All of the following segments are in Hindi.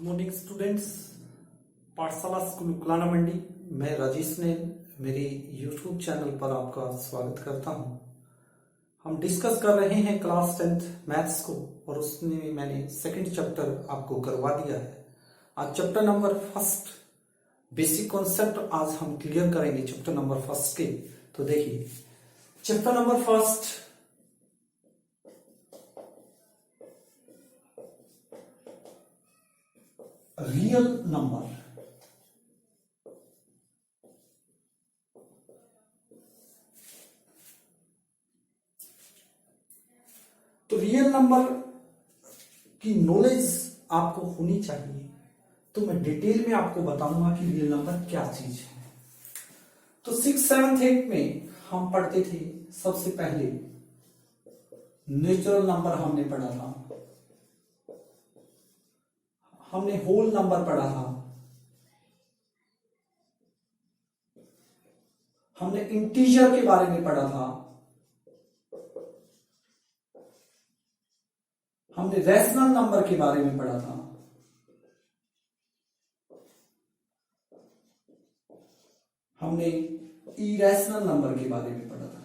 Good morning students. पाठशाला स्कूल कुलाना मंडी, मैं राजेश ने मेरे यूट्यूब चैनल पर आपका स्वागत करता हूं। हम डिस्कस कर रहे हैं क्लास 10th मैथ्स को और उसमें मैंने सेकंड चैप्टर आपको करवा दिया है। आज chapter number first basic concept आज हम क्लियर करेंगे चैप्टर नंबर फर्स्ट के। तो देखिए chapter number first, real number. तो रियल नंबर की नॉलेज आपको होनी चाहिए। तो मैं डिटेल में आपको बताऊंगा कि रियल नंबर क्या चीज है। तो 6th 7th 8th में हम पढ़ते थे, सबसे पहले नेचुरल नंबर हमने पढ़ा था, हमने होल नंबर पढ़ा था, हमने इंटीजर के बारे में पढ़ा था, हमने रैशनल नंबर के बारे में पढ़ा था, हमने इरेशनल नंबर के बारे में पढ़ा था।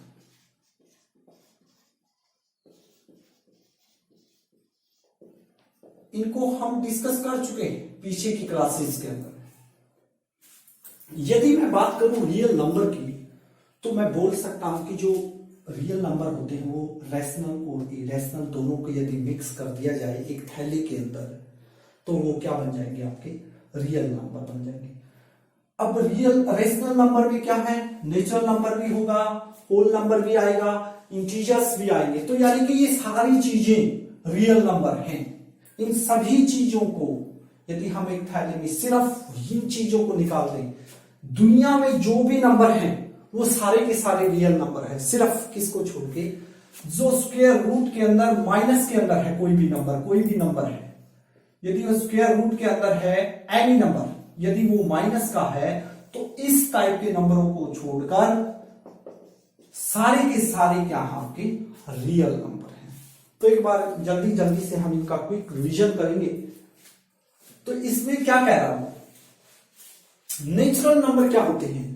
इनको हम डिस्कस कर चुके हैं पीछे की क्लासेस के अंदर। यदि मैं बात करूं रियल नंबर की, तो मैं बोल सकता हूं कि जो रियल नंबर होते हैं वो रैशनल और इरेशनल दोनों को यदि मिक्स कर दिया जाए एक थैली के अंदर, तो वो क्या बन जाएंगे, आपके रियल नंबर बन जाएंगे। अब रियल रैशनल नंबर में क्या है, नेचुरल नंबर भी होगा, होल नंबर भी आएगा, इंटीजर्स भी आएंगे। तो यानी कि ये सारी चीजें रियल नंबर हैं। इन सभी चीजों को यदि हम एक थैले में सिर्फ इन चीजों को निकाल दें, दुनिया में जो भी नंबर हैं वो सारे के सारे रियल नंबर है, सिर्फ किसको छोड़ के, जो स्क्वायर रूट के अंदर माइनस के अंदर है कोई भी नंबर है। यदि वो स्क्वायर रूट के अंदर है एनी नंबर, यदि वो माइनस का है, तो इस टाइप के नंबरों को छोड़कर सारे के सारे क्या है, आपके रियल नंबर हैं। तो एक बार जल्दी से हम इनका क्विक रिवीजन करेंगे। तो इसमें क्या कह रहा हूं, नेचुरल नंबर क्या होते हैं,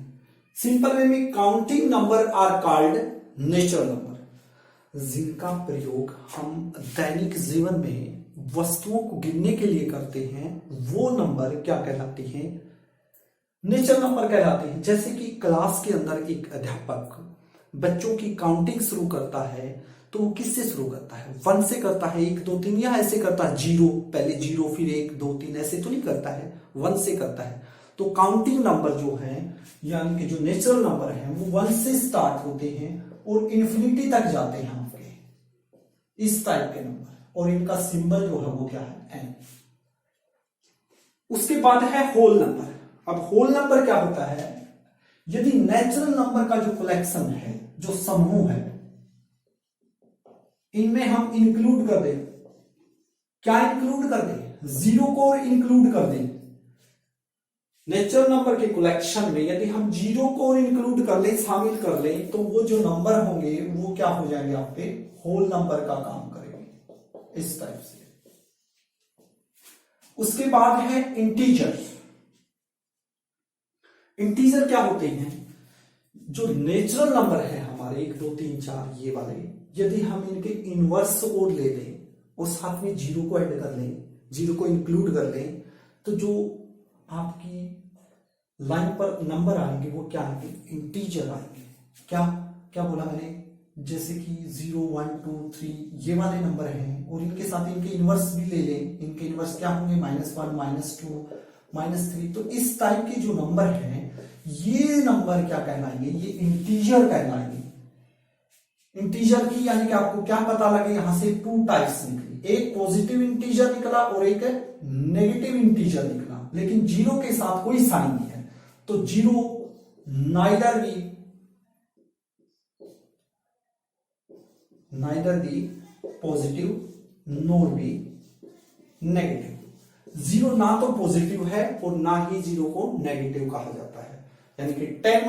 सिंपल वे में counting number are called natural number, जिनका प्रयोग हम दैनिक जीवन में वस्तुओं को गिनने के लिए करते हैं, वो नंबर क्या कहलाते हैं, नेचुरल नंबर कहलाते हैं। जैसे कि क्लास के अंदर एक अध्यापक बच्चों की काउंटिंग शुरू करता है, तो वो किससे शुरू करता है, 1 से करता है, 1 2 3, या ऐसे करता है 0, पहले 0 फिर 1 2 3, ऐसे तो नहीं करता है, 1 से करता है। तो काउंटिंग नंबर जो है, यानी कि जो नेचुरल नंबर है, वो 1 से स्टार्ट होते हैं और इन्फिनिटी तक जाते हैं आपके, इस टाइप के नंबर। और इनका सिंबल जो है वो क्या है, एन। उसके बाद है होल नंबर। अब होल नंबर क्या होता है, यदि नेचुरल नंबर का जो कलेक्शन है, जो समूह है, इनमें हम इंक्लूड कर दें, क्या इंक्लूड कर दें, 0 को इंक्लूड कर दें। नेचुरल नंबर के कलेक्शन में यदि हम 0 को इंक्लूड कर लें, शामिल कर लें, तो वो जो नंबर होंगे वो क्या हो जाएंगे, आपके होल नंबर का काम करेंगे, इस टाइप से। उसके बाद है इंटीजर। इंटीजर क्या होते हैं, जो नेचुरल नंबर है हमारे 1 2 3 4 ये वाले, यदि हम इनके इनवर्स को ले लें और साथ में 0 को ऐड कर लें, 0 को इंक्लूड कर लें, तो जो आपकी लाइन पर नंबर आएंगे वो क्या आएंगे, इंटीजर आएंगे। क्या बोला मैंने, जैसे कि 0 1 2 3 ये वाले नंबर हैं, और इनके साथ इनके इनवर्स भी ले लें, इनके इनवर्स क्या होंगे, -1 -2 -3। तो इस टाइप के जो नंबर हैं, ये नंबर क्या कहलाएंगे, ये इंटीजर कहलाएंगे। इंटीजर की यानी कि आपको क्या पता लगे, यहां से 2 टाइप्स निकली, एक पॉजिटिव इंटीजर निकला और एक नेगेटिव इंटीजर निकला, लेकिन 0 के साथ कोई साइन नहीं है। तो 0 neither be positive nor be negative. 0 ना तो पॉजिटिव है और ना ही 0 को नेगेटिव कहा जाता है, यानी कि 10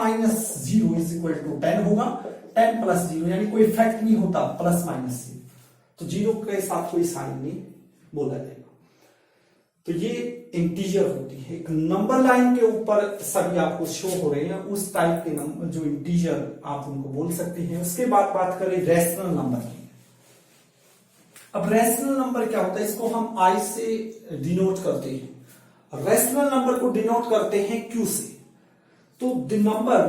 - 0 = 10 होगा, 10 + 0 यानी कोई इफेक्ट नहीं होता प्लस माइनस से, तो 0 के साथ कोई साइन नहीं बोला जाएगा। तो ये इंटीजर होती है, एक नंबर लाइन के ऊपर सभी आपको शो हो रहे हैं उस टाइप के नंबर जो इंटीजर आप उनको बोल सकते हैं। उसके बाद बात करें रैशनल नंबर की। अब रैशनल नंबर क्या होता है, इसको हम आई से डिनोट करते हैं, रैशनल नंबर को डिनोट करते हैं क्यू से। तो the number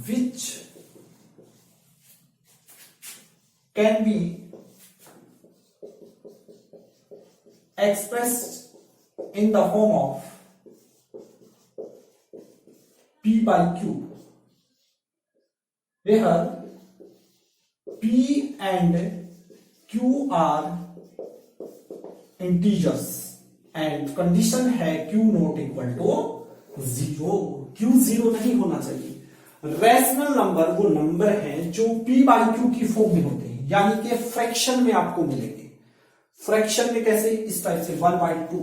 which can be expressed in the form of P by Q, where P and Q are integers and condition है Q not equal to 0, Q 0 नहीं होना चाहिए। रैशनल नंबर वो नंबर हैं जो P by Q की फॉर्म में होते हैं, यानी कि फ्रैक्शन में आपको मिलेंगे। फ्रैक्शन में कैसे, इस टाइप से 1/2,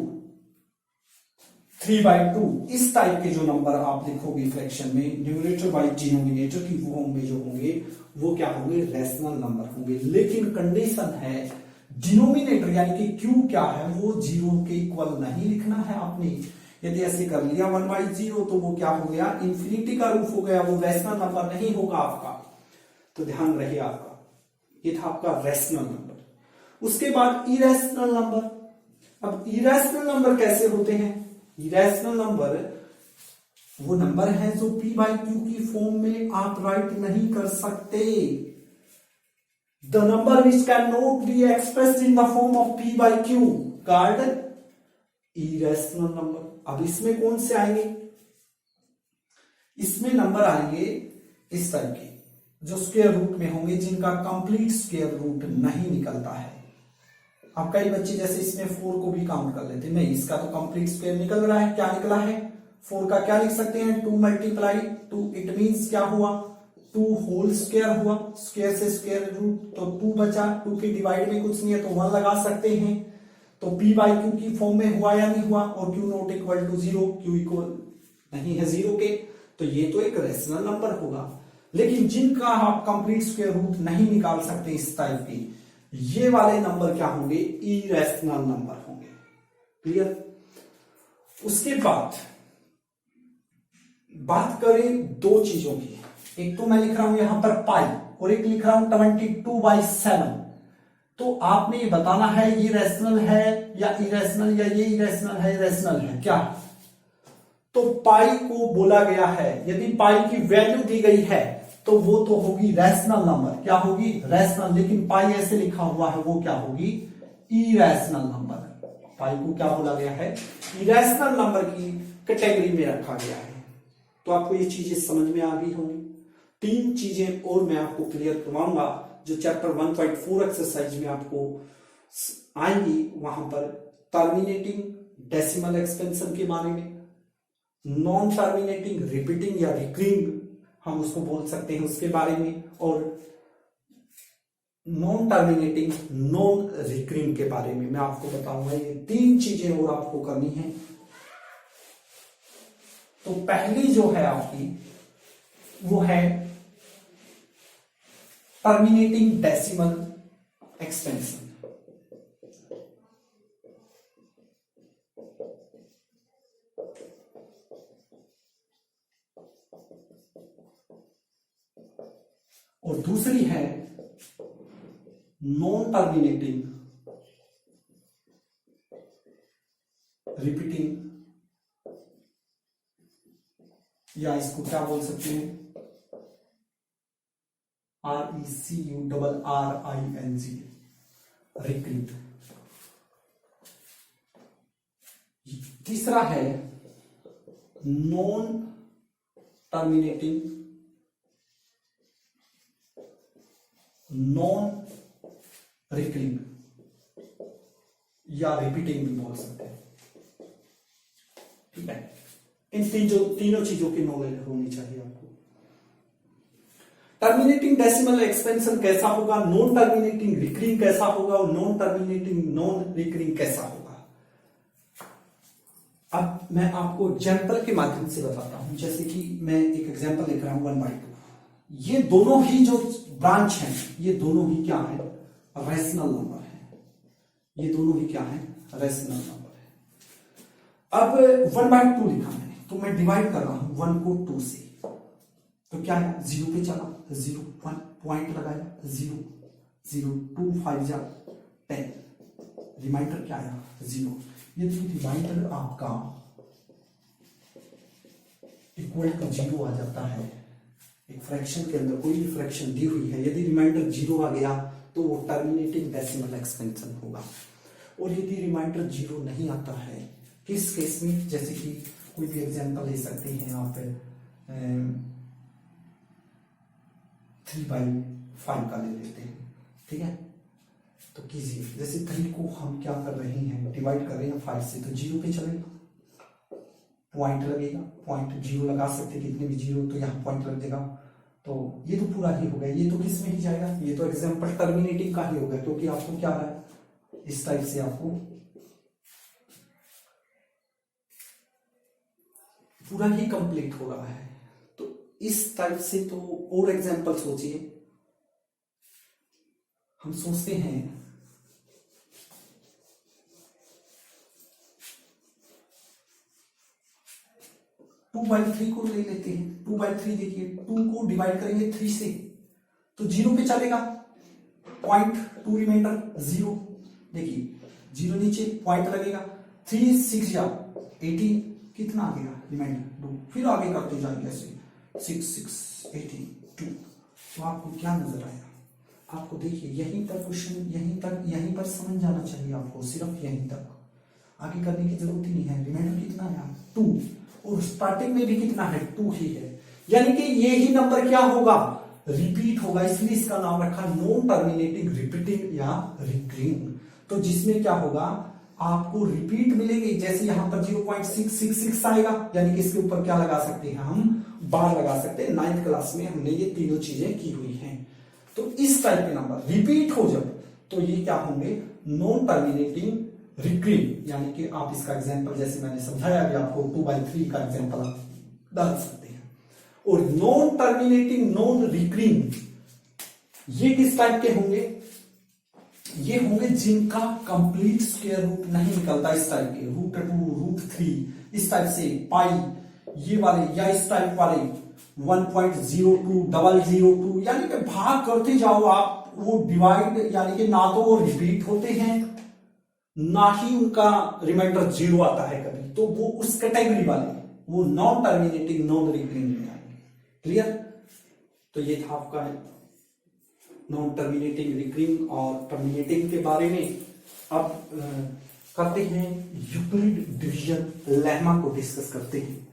3/2, इस टाइप के जो नंबर आप लिखोगे फ्रैक्शन में, न्यूमरेटर बाई डिनोमिनेटर की फॉर्म में जो होंगे वो क्या होंगे, रैशनल नंबर होंगे। लेकिन कंडीशन है डिनोमिनेटर यानी कि क्यू क्या है, वो 0 के इक्वल नहीं लिखना है आपने। यदि ऐसे कर लिया 1/0 तो वो क्या हो गया, इंफिनिटी का रूप हो गया, वो रैशनल नंबर नहीं होगा आपका। तो ध्यान रहे आपका, ये था आपका रैशनल नंबर। उसके बाद इरेशनल नंबर। अब इरेशनल नंबर कैसे होते हैं, इरेशनल नंबर वो नंबर है जो P by Q की फॉर्म में आप राइट नहीं कर सकते। The number which can not be expressed in the form of P by Q called irrational number. अब इसमें कौन से आएंगे, इसमें नंबर आएंगे इस तरह के जो स्क्वायर रूट में होंगे, जिनका कंप्लीट स्क्वायर रूट नहीं निकलता है। अब कई बच्चे जैसे इसमें 4 को भी काउंट कर लेते, नहीं इसका तो कंप्लीट स्क्वायर निकल रहा है, क्या निकला है 4 का, क्या लिख सकते हैं 2 × 2, इट मींस क्या हुआ 2 होल स्क्वायर हुआ, स्क्वायर से स्क्वायर रूट तो 2 बचा, 2 के डिवाइड में कुछ नहीं है तो 1 लगा सकते हैं। तो P by Q की फॉर्म में हुआ या नहीं हुआ, और Q not equal to 0, Q equal नहीं है 0 के, तो ये तो एक रैशनल नंबर होगा। लेकिन जिनका आप कंप्लीट स्क्वायर रूट नहीं निकाल सकते इस टाइप के, ये वाले नंबर क्या होंगे, इरेशनल नंबर होंगे। क्लियर। उसके बाद बात करें दो चीजों की, एक तो मैं लिख रहा हूं यहां पर पाई और एक लिख रहा हूं 22/7। तो आपने ये बताना है ये रैशनल है या इरेशनल, या ये इरेशनल है रैशनल है क्या। तो पाई को बोला गया है, यदि पाई की वैल्यू दी गई है तो वो तो होगी रैशनल नंबर, क्या होगी रैशनल। लेकिन पाई ऐसे लिखा हुआ है वो क्या होगी, इरेशनल नंबर। पाई को क्या बोला गया है, इरेशनल नंबर की कैटेगरी में रखा गया है। तो आपको ये चीजें समझ में आ गई होंगी। 3 चीजें और मैं आपको क्लियर करवाऊंगा जो चैप्टर 1.4 एक्सरसाइज में आपको आएंगी। वहां पर टर्मिनेटिंग डेसिमल एक्सपेंशन के बारे में, नॉन टर्मिनेटिंग रिपीटिंग या रिकरिंग हम उसको बोल सकते हैं उसके बारे में, और नॉन टर्मिनेटिंग नॉन रिकरिंग के बारे में मैं आपको बताऊंगा। ये 3 चीजें और आपको करनी है। तो पहली जो है आपकी वो है टर्मिनेटिंग डेसिमल एक्सपेंशन। और दूसरी है नॉन टर्मिनेटिंग रिपीटिंग, या इसको क्या बोल सकते हैं RECURRING, रिकरिंग। तीसरा है नॉन टर्मिनेटिंग नॉन रिकरिंग, या रिपीटिंग भी बोल सकते हैं। ठीक है, इन तीनों चीजों की नॉलेज होनी चाहिए आपको। टर्मिनेटिंग डेसिमल एक्सपेंशन कैसा होगा, नॉन टर्मिनेटिंग रिकरिंग कैसा होगा, और नॉन टर्मिनेटिंग नॉन रिकरिंग कैसा होगा। अब मैं आपको एग्जाम्पल के माध्यम से बताता हूं। जैसे कि मैं एक एग्जाम्पल लिख रहा हूं 1/2। ये दोनों ही जो ब्रांच हैं, ये दोनों ही क्या है, रैशनल नंबर है। ये दोनों ही क्या है, रेशनल नंबर है। अब 1/2 लिखा मैंने, तो मैं डिवाइड कर रहा हूं 1 को 2 से, तो क्या है 0 पे चला, 0 1 पॉइंट लगाया, 0 0 2 5 जा 10, रिमाइंडर क्या आया 0। यदि रिमाइंडर आपका इक्वल टू 0 आ जाता है, एक फ्रैक्शन के अंदर कोई भी फ्रैक्शन दी हुई है, यदि रिमाइंडर 0 आ गया तो वो टर्मिनेटिंग डेसिमल एक्सपेंशन होगा। और यदि रिमाइंडर 0 नहीं आता है, किस केस में, जैसे कि कोई भी एग्जांपल ले सकते हैं आप 3/5 का ले लेते हैं, ठीक है। तो कीजिए, जैसे 3 को हम क्या कर रहे हैं, डिवाइड कर रहे हैं 5 से, तो 0 पे चलेगा, पॉइंट लगेगा, पॉइंट 0 लगा सकते कितने भी 0, तो यहाँ पॉइंट लग जाएगा। तो ये तो पूरा ही हो गया, ये तो किस में ही जाएगा, ये तो एग्जाम्पल टर्मिनेटिंग का ही हो गया, क्योंकि आपको क्या है इस टाइप से आपको पूरा ही कंप्लीट हो रहा है। तो इस टाइप से तो और एग्जाम्पल सोचिए, हम सोचते हैं 2/3 को ले लेते हैं, 2/3 देखिए, 2 को डिवाइड करेंगे 3 से तो 0 पे चलेगा, पॉइंट 2 रिमाइंडर 0, देखिए 0 नीचे पॉइंट लगेगा, 3 6 या 18, कितना आ गया रिमाइंडर 2, फिर आगे करते जाएंगे ऐसे 6 6 18 2। तो आपको क्या नजर आया, आपको देखिए यहीं तक क्वेश्चन, यहीं पर समझ जाना चाहिए आपको, सिर्फ यहीं तक, आगे करने की जरूरत ही नहीं है। रिमाइंडर कितना है 2, और स्टार्टिंग में भी कितना है 2 ही है, यानी कि ये ही नंबर क्या होगा, रिपीट होगा, इसलिए इसका नाम रखा नॉन टर्मिनेटिंग रिपीटिंग या रिकरिंग। तो जिसमें क्या होगा, आपको रिपीट मिलेंगे, जैसे यहां पर 0.666 आएगा, यानी कि इसके ऊपर क्या लगा सकते हैं हम, बार लगा सकते हैं। 9th क्लास में हमने ये तीनों चीजें की हुई हैं। तो इस टाइप के नंबर रिपीट हो जब, तो ये क्या होंगे, नॉन टर्मिनेटिंग रिकरिंग, यानी कि आप इसका एग्जांपल जैसे मैंने समझाया अभी आपको 2/3 का एग्जांपल डाल सकते हैं। और नॉन टर्मिनेटिंग नॉन रिकरिंग ये किस टाइप के होंगे, ये होंगे जिनका कंप्लीट स्क्वायर रूट नहीं निकलता, इस टाइप के √2 √3 इस टाइप से, पाई ये वाले, या इस टाइप वाले 1.02 002, यानी कि भाग करते जाओ आप, वो डिवाइड, यानी कि ना तो वो रिपीट होते हैं ना ही उनका रिमाइंडर 0 आता है कभी, तो वो उस कैटेगरी वाले, वो नॉन टर्मिनेटिंग नॉन रिकरिंग में आएंगे। क्लियर। तो ये था आपका नॉन टर्मिनेटिंग रिकरिंग और टर्मिनेटिंग के बारे में। अब करते हैं यूक्लिड डिवीजन लेमा को डिस्कस करते हैं।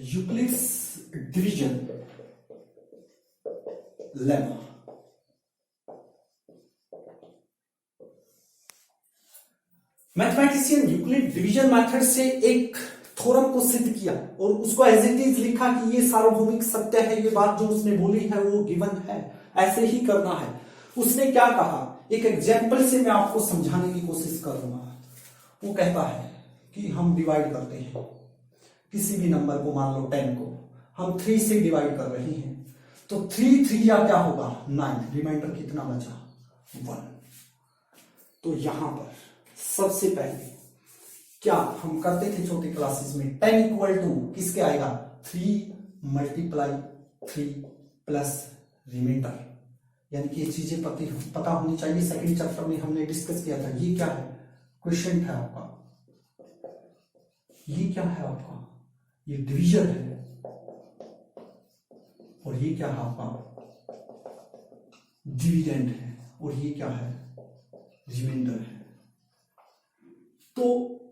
Euclid's division lemma, mathematician Euclid division method से एक थ्योरम को सिद्ध किया और उसको एज इट इज लिखा कि ये सार्वभौमिक सत्य है, ये बात जो उसने बोली है वो गिवन है, ऐसे ही करना है। उसने क्या कहा, एक एग्जाम्पल से मैं आपको समझाने की कोशिश करूंगा। वो कहता है कि हम डिवाइड करते हैं किसी भी नंबर को, मान लो 10 को हम 3 से डिवाइड कर रहे हैं, तो 3 3 या क्या होगा 9, रिमाइंडर कितना बचा 1। तो यहां पर सबसे पहले क्या हम करते थे छोटी क्लासेस में, 10 इक्वल टू किसके आएगा 3 × 3 प्लस रिमाइंडर, यानी कि ये चीजें पता होनी चाहिए। सेकंड चैप्टर में हमने डिस्कस किया था। ये क्या है, क्वेश्चन है आपका, ये क्या है आपका, ये डिवीजन है, और ये क्या है आपका डिविडेंड है, और ये क्या है रिमाइंडर है। तो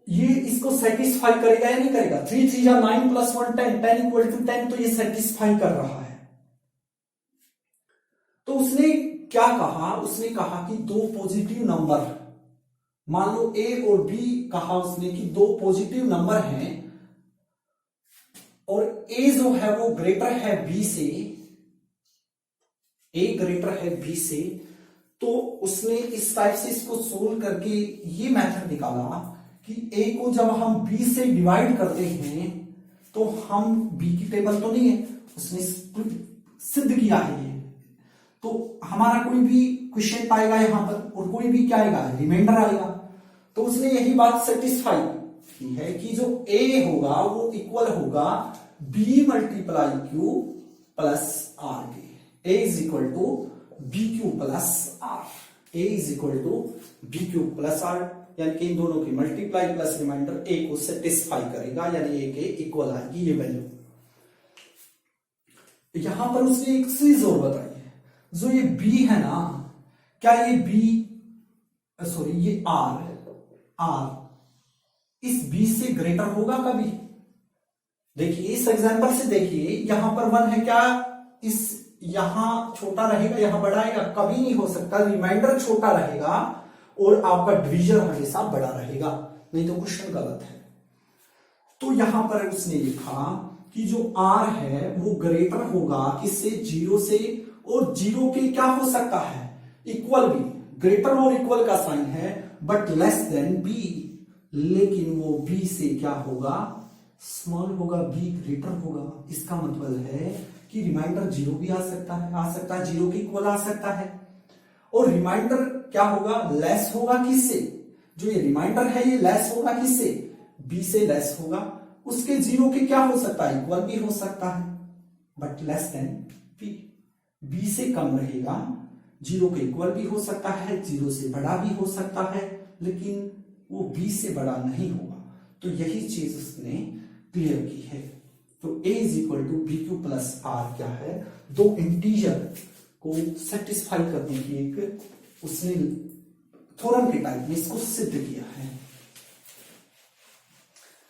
ये इसको सेटिस्फाई करेगा या नहीं करेगा, 3 3 या 9 + 1 10, 10 इक्वल टू 10, तो ये सेटिस्फाई कर रहा है। तो उसने क्या कहा, उसने कहा कि 2 पॉजिटिव नंबर, मान लो ए और बी, कहा उसने कि 2 पॉजिटिव नंबर हैं और ए जो है वो ग्रेटर है बी से, ए ग्रेटर है बी से। तो उसने इस टाइप से इसको सोल्व करके ये मेथड निकाला कि ए को जब हम बी से डिवाइड करते हैं तो हम, बी की टेबल तो नहीं है, उसने सिद्ध किया है ये तो हमारा कोई भी क्वेश्चन आएगा यहां पर और कोई भी क्या आएगा, रिमाइंडर आएगा। तो उसने यही बात सेटिस्फाई की है कि जो ए होगा वो इक्वल होगा B multiply Q plus R के। A is equal to B Q plus R, A is equal to B Q plus R, यानी कि इन दोनों की मल्टीप्लाई प्लस रिमाइंडर ए को सेटिस्फाई करेगा, यानी ए के इक्वल आएगी ये वैल्यू। यहां पर उसने एक चीज और बताई है, जो ये बी है ना, क्या ये बी सॉरी ये आर इस बी से ग्रेटर होगा कभी? देखिए इस एग्जांपल से देखिए, यहां पर 1 है, क्या इस यहां छोटा रहेगा यहां बड़ा आएगा? कभी नहीं हो सकता, रिमाइंडर छोटा रहेगा और आपका डिवीजन हमेशा बड़ा रहेगा, नहीं तो क्वेश्चन गलत है। तो यहां पर उसने लिखा कि जो r है वो ग्रेटर होगा किससे, 0 से, और 0 के क्या हो सकता है, इक्वल भी। ग्रेटर और इक्वल का साइन है, बट लेस देन b, लेकिन वो b से क्या होगा, स्मॉल होगा, b ग्रेटर होगा। इसका मतलब है कि रिमाइंडर 0 भी आ सकता है 0 के इक्वल आ सकता है, और रिमाइंडर क्या होगा, लेस होगा किससे, जो ये रिमाइंडर है ये लेस होगा किससे, b से लेस होगा। उसके 0 के क्या हो सकता है, इक्वल भी हो सकता है, बट लेस देन b से कम रहेगा, 0 के इक्वल भी हो सकता है, 0 से बड़ा भी हो सकता है, लेकिन वो b से बड़ा नहीं होगा। तो यही चीज उसने क्लियर की है। तो a is equal to B Q plus R क्या है, दो इंटीजर को सेटिस्फाई करने की एक उसने थ्योरम के टाइप में इसको सिद्ध किया है।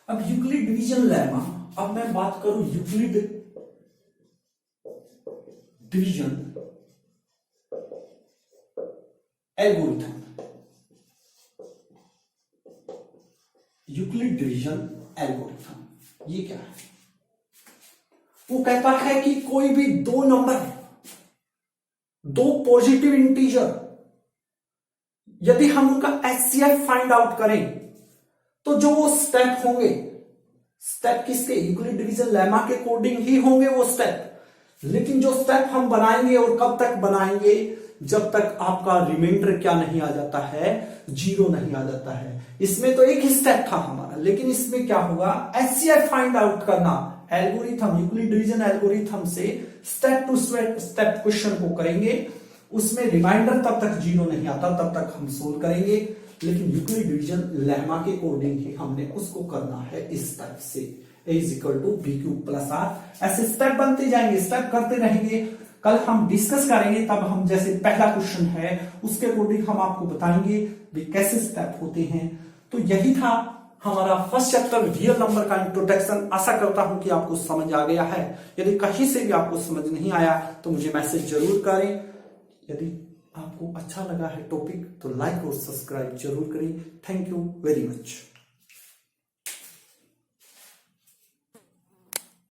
अब यूक्लिड डिवीजन लेमा, अब मैं बात करूं Euclid division algorithm. Euclid division algorithm ये क्या है, वो कहता है कि कोई भी दो नंबर, दो पॉजिटिव इंटीजर, यदि हम उनका एचसीएफ फाइंड आउट करें तो जो वो स्टेप होंगे, स्टेप किसके, यूक्लिड डिवीजन लेमा के अकॉर्डिंग ही होंगे वो स्टेप। लेकिन जो स्टेप हम बनाएंगे और कब तक बनाएंगे, जब तक आपका रिमाइंडर क्या नहीं आ जाता है, 0 नहीं आ जाता है। इसमें तो एक ही स्टेप था हमारा, लेकिन इसमें क्या होगा, एचसीएफ फाइंड आउट करना। एल्गोरिथम, यूक्लिड डिवीजन एल्गोरिथम से स्टेप टू स्टेप क्वेश्चन को करेंगे, उसमें रिमाइंडर तब तक 0 नहीं आता तब तक हम सोल्व करेंगे, लेकिन यूक्लिड डिवीजन लेमा के अकॉर्डिंग ही हमने उसको करना है इस टाइप से। a is equal to B Q plus R, ऐसे स्टेप बनते जाएंगे, स्टेप करते रहेंगे। कल हम डिस्कस करेंगे, तब हम जैसे पहला क्वेश्चन है उसके अकॉर्डिंग हम आपको बताएंगे भी कैसे स्टेप होते हैं। तो यही था हमारा फर्स्ट चैप्टर रियल नंबर का इंट्रोडक्शन। आशा करता हूं कि आपको समझ आ गया है। यदि कहीं से भी आपको समझ नहीं आया तो मुझे मैसेज जरूर करें। यदि आपको अच्छा लगा है टॉपिक तो लाइक और सब्सक्राइब जरूर करें। Thank you very much.